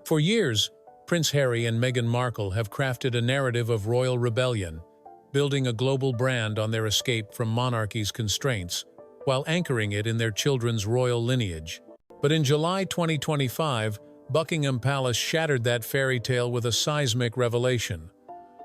For years, Prince Harry and Meghan Markle have crafted a narrative of royal rebellion, building a global brand on their escape from monarchy's constraints, while anchoring it in their children's royal lineage. But in July 2025, Buckingham Palace shattered that fairy tale with a seismic revelation: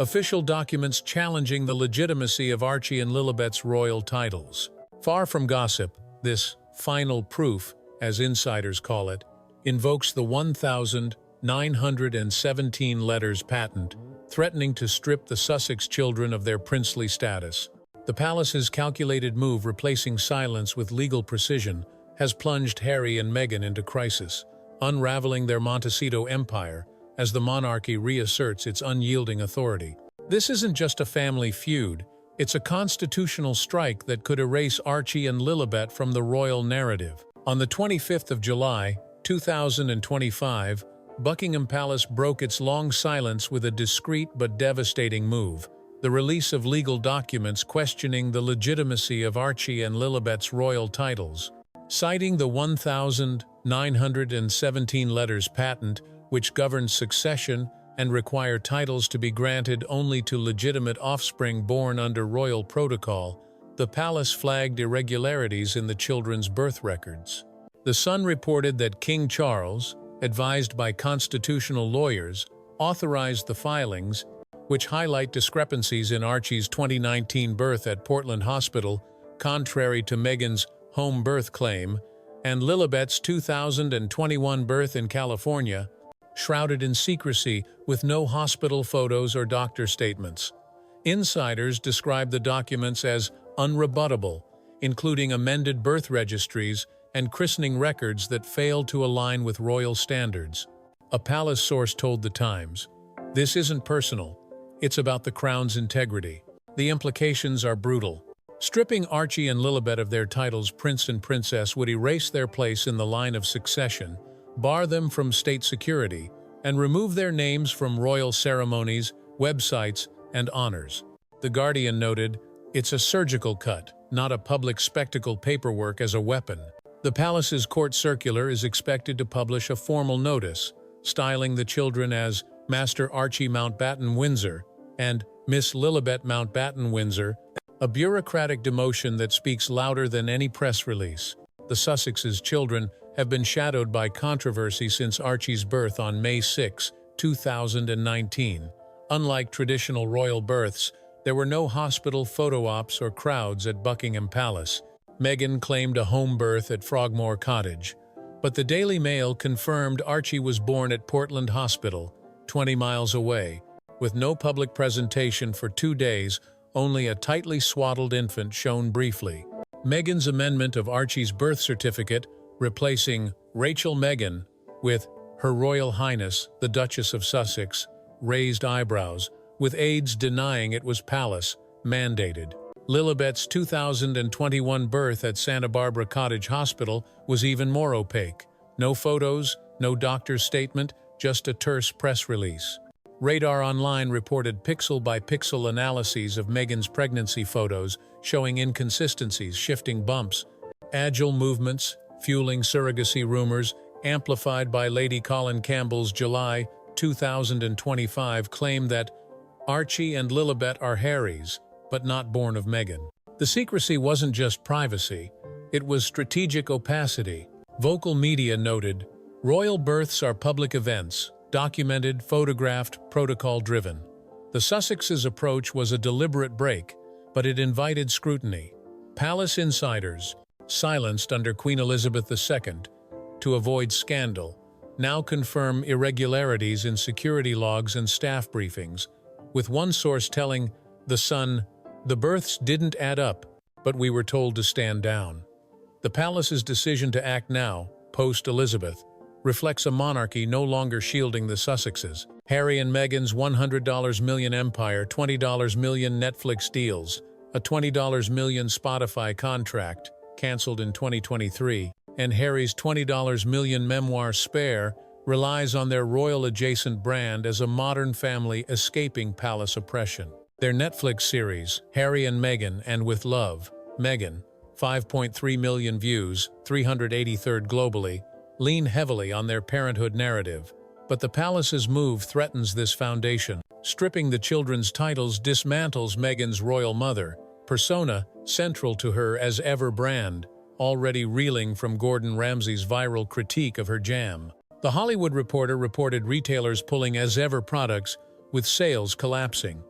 official documents challenging the legitimacy of Archie and Lilibet's royal titles. Far from gossip, this final proof, as insiders call it, invokes the 1,917 letters patent, threatening to strip the Sussex children of their princely status. The palace's calculated move, replacing silence with legal precision, has plunged Harry and Meghan into crisis, unraveling their Montecito empire as the monarchy reasserts its unyielding authority. This isn't just a family feud, it's a constitutional strike that could erase Archie and Lilibet from the royal narrative. On the 25th of July, 2025, Buckingham Palace broke its long silence with a discreet but devastating move: the release of legal documents questioning the legitimacy of Archie and Lilibet's royal titles. Citing the 1,917 letters patent, which governs succession and require titles to be granted only to legitimate offspring born under royal protocol, the palace flagged irregularities in the children's birth records. The Sun reported that King Charles, advised by constitutional lawyers, authorized the filings, which highlight discrepancies in Archie's 2019 birth at Portland Hospital, contrary to Meghan's home birth claim, and Lilibet's 2021 birth in California, shrouded in secrecy with no hospital photos or doctor statements. Insiders describe the documents as unrebuttable, including amended birth registries and christening records that failed to align with royal standards. A palace source told The Times, "This isn't personal. It's about the crown's integrity. The implications are brutal. Stripping Archie and Lilibet of their titles prince and princess would erase their place in the line of succession, bar them from state security, and remove their names from royal ceremonies, websites, and honors." The Guardian noted, "It's a surgical cut, not a public spectacle paperwork as a weapon." The palace's court circular is expected to publish a formal notice, styling the children as Master Archie Mountbatten Windsor and Miss Lilibet Mountbatten Windsor, a bureaucratic demotion that speaks louder than any press release. The Sussex's children have been shadowed by controversy since Archie's birth on May 6, 2019. Unlike traditional royal births, there were no hospital photo ops or crowds at Buckingham Palace. Meghan claimed a home birth at Frogmore Cottage, but the Daily Mail confirmed Archie was born at Portland Hospital, 20 miles away. With no public presentation for 2 days, only a tightly swaddled infant shown briefly. Meghan's amendment of Archie's birth certificate, replacing Rachel Meghan with Her Royal Highness, the Duchess of Sussex, raised eyebrows, with aides denying it was palace mandated. Lilibet's 2021 birth at Santa Barbara Cottage Hospital was even more opaque. No photos, no doctor's statement, just a terse press release. Radar Online reported pixel-by-pixel analyses of Meghan's pregnancy photos, showing inconsistencies, shifting bumps, agile movements, fueling surrogacy rumors, amplified by Lady Colin Campbell's July 2025 claim that Archie and Lilibet are Harry's, but not born of Meghan. The secrecy wasn't just privacy, it was strategic opacity. Vocal media noted, "Royal births are public events, documented, photographed, protocol-driven." The Sussex's approach was a deliberate break, but it invited scrutiny. Palace insiders, silenced under Queen Elizabeth II to avoid scandal, now confirm irregularities in security logs and staff briefings, with one source telling The Sun, "The births didn't add up, but we were told to stand down." The palace's decision to act now, post-Elizabeth, reflects a monarchy no longer shielding the Sussexes. Harry and Meghan's $100 million empire, $20 million Netflix deals, a $20 million Spotify contract, cancelled in 2023, and Harry's $20 million memoir Spare relies on their royal-adjacent brand as a modern family escaping palace oppression. Their Netflix series, Harry and Meghan and With Love, Meghan, 5.3 million views, 383rd globally, lean heavily on their parenthood narrative. But the palace's move threatens this foundation. Stripping the children's titles dismantles Meghan's royal mother persona, central to her as ever brand, already reeling from Gordon Ramsay's viral critique of her jam. The Hollywood Reporter reported retailers pulling as ever products, with sales collapsing.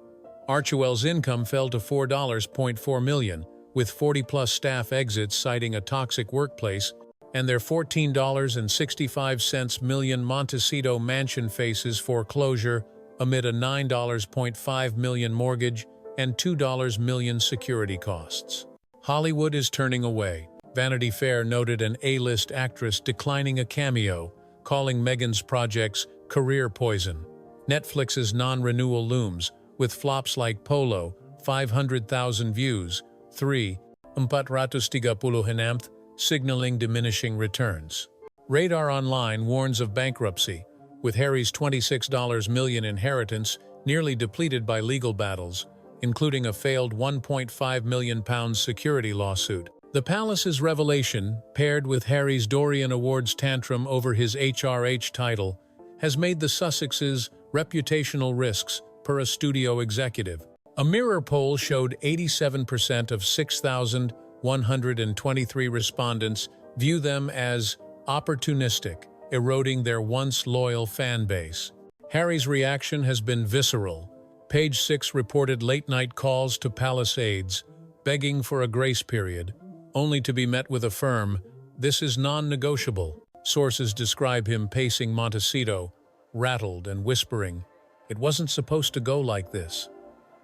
Archewell's income fell to $4.4 million, with 40-plus staff exits citing a toxic workplace, and their $14.65 million Montecito mansion faces foreclosure amid a $9.5 million mortgage and $2 million security costs. Hollywood is turning away. Vanity Fair noted an A-list actress declining a cameo, calling Meghan's projects career poison. Netflix's non-renewal looms, with flops like Polo, 500,000 views, 430 signaling diminishing returns. Radar Online warns of bankruptcy, with Harry's $26 million inheritance nearly depleted by legal battles, including a failed £1.5 million security lawsuit. The palace's revelation, paired with Harry's Dorian Awards tantrum over his HRH title, has made the Sussexes reputational risks, per a studio executive. A Mirror poll showed 87% of 6,123 respondents view them as opportunistic, eroding their once loyal fan base. Harry's reaction has been visceral. Page 6 reported late-night calls to palace aides, begging for a grace period, only to be met with a firm, "This is non-negotiable." Sources describe him pacing Montecito, rattled and whispering, "It wasn't supposed to go like this."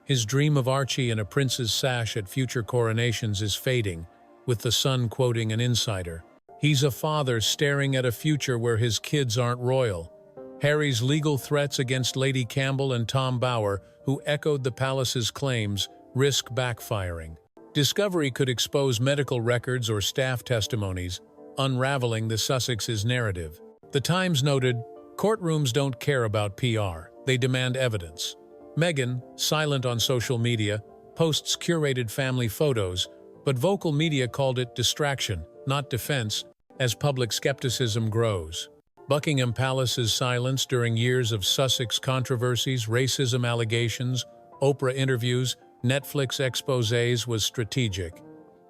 His dream of Archie in a prince's sash at future coronations is fading, with The Sun quoting an insider. He's a father staring at a future where his kids aren't royal. Harry's legal threats against Lady Campbell and Tom Bower, who echoed the palace's claims, risk backfiring. Discovery could expose medical records or staff testimonies, unraveling the Sussexes' narrative. The Times noted, "Courtrooms don't care about PR, they demand evidence." Meghan, silent on social media, posts curated family photos, but vocal media called it distraction, not defense, as public skepticism grows. Buckingham Palace's silence during years of Sussex controversies, racism allegations, Oprah interviews, Netflix exposés was strategic.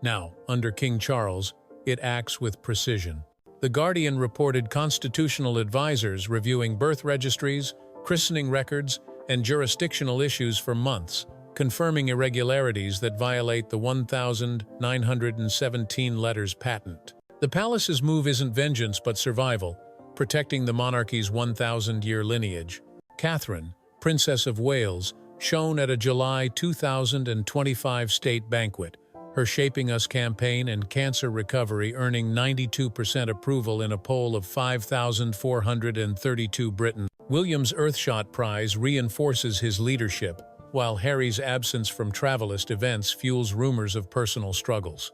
Now, under King Charles, it acts with precision. The Guardian reported constitutional advisors reviewing birth registries, christening records, and jurisdictional issues for months, confirming irregularities that violate the 1,917 letters patent. The palace's move isn't vengeance but survival, protecting the monarchy's 1,000-year lineage. Catherine, Princess of Wales, shone at a July 2025 state banquet, her Shaping Us campaign and cancer recovery earning 92% approval in a poll of 5,432 Britons. William's Earthshot Prize reinforces his leadership, while Harry's absence from Travelist events fuels rumors of personal struggles.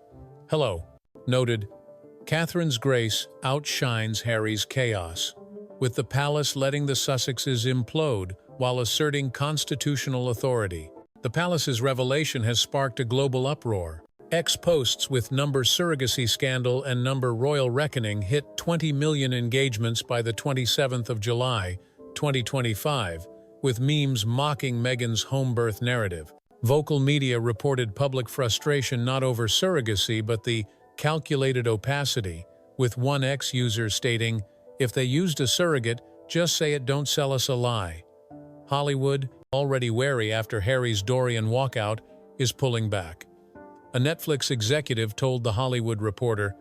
Hello, noted, Catherine's grace outshines Harry's chaos, with the palace letting the Sussexes implode while asserting constitutional authority. The palace's revelation has sparked a global uproar. X posts with number surrogacy scandal and number royal reckoning hit 20 million engagements by the 27th of July, 2025, with memes mocking Meghan's home birth narrative. Vocal media reported public frustration not over surrogacy but the calculated opacity, with one X user stating, "If they used a surrogate, just say it, don't sell us a lie." Hollywood, already wary after Harry's Dorian walkout, is pulling back. A Netflix executive told The Hollywood Reporter,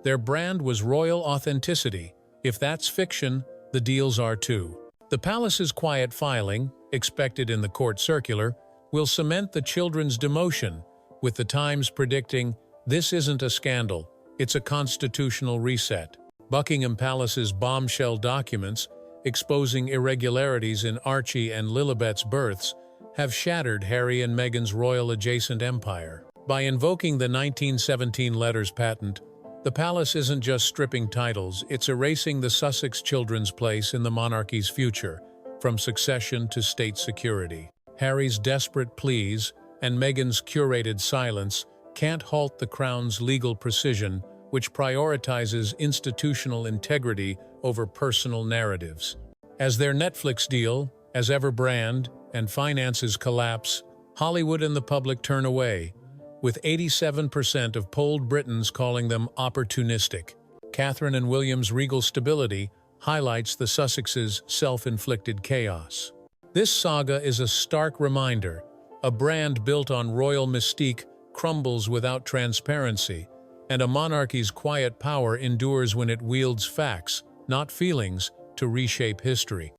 "Their brand was royal authenticity. If that's fiction, the deals are too." The palace's quiet filing, expected in the court circular, will cement the children's demotion, with the Times predicting, "This isn't a scandal, it's a constitutional reset." Buckingham Palace's bombshell documents, exposing irregularities in Archie and Lilibet's births, have shattered Harry and Meghan's royal-adjacent empire. By invoking the 1917 letters patent, the palace isn't just stripping titles, it's erasing the Sussex children's place in the monarchy's future, from succession to state security. Harry's desperate pleas and Meghan's curated silence can't halt the Crown's legal precision, which prioritizes institutional integrity over personal narratives. As their Netflix deal, as ever brand, and finances collapse, Hollywood and the public turn away, with 87% of polled Britons calling them opportunistic. Catherine and William's regal stability highlights the Sussexes' self-inflicted chaos. This saga is a stark reminder: a brand built on royal mystique crumbles without transparency, and a monarchy's quiet power endures when it wields facts, not feelings, to reshape history.